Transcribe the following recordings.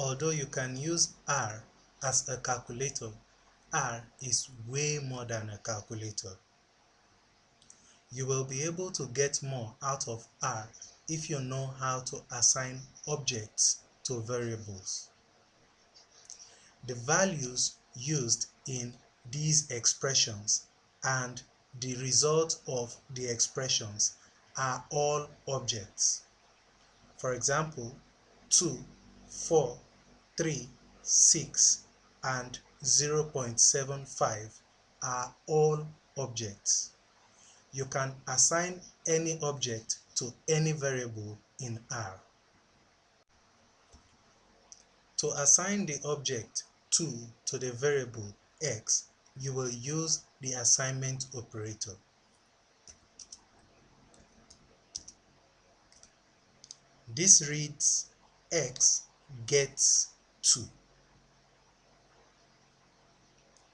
Although you can use R as a calculator, R is way more than a calculator. You will be able to get more out of R if you know how to assign objects to variables. The values used in these expressions and the result of the expressions are all objects. For example, 2, 4, 3, 6, and 0.75 are all objects. You can assign any object to any variable in R. To assign the object 2 to the variable x, you will use the assignment operator. This reads x gets 2.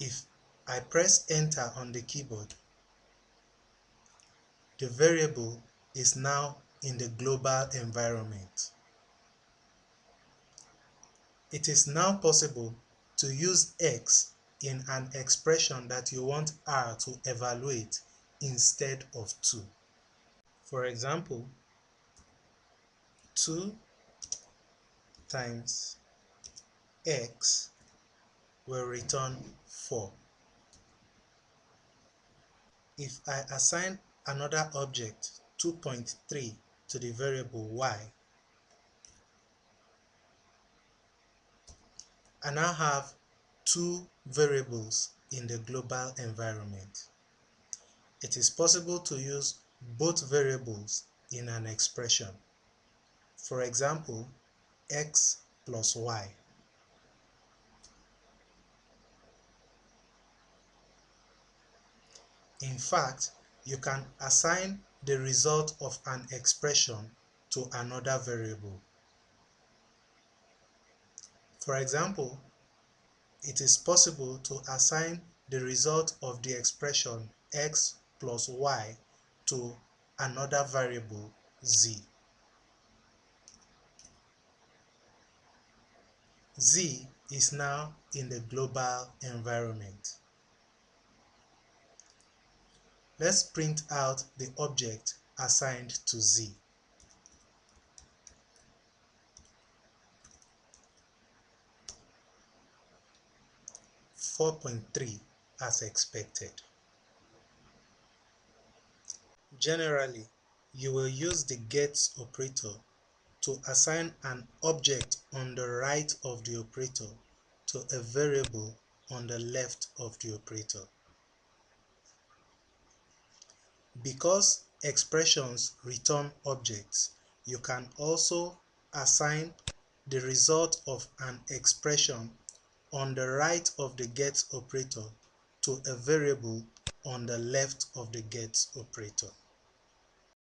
If I press enter on the keyboard, the variable is now in the global environment. It is now possible to use x in an expression that you want R to evaluate instead of 2. For example, 2 times x will return 4. If I assign another object 2.3 to the variable y, I now have two variables in the global environment. It is possible to use both variables in an expression. For example, x plus y. In fact, you can assign the result of an expression to another variable. For example, it is possible to assign the result of the expression x plus y to another variable z. Z is now in the global environment. Let's print out the object assigned to z. (4.3) as expected. Generally, you will use the get operator to assign an object on the right of the operator to a variable on the left of the operator. Because expressions return objects, you can also assign the result of an expression on the right of the get operator to a variable on the left of the get operator.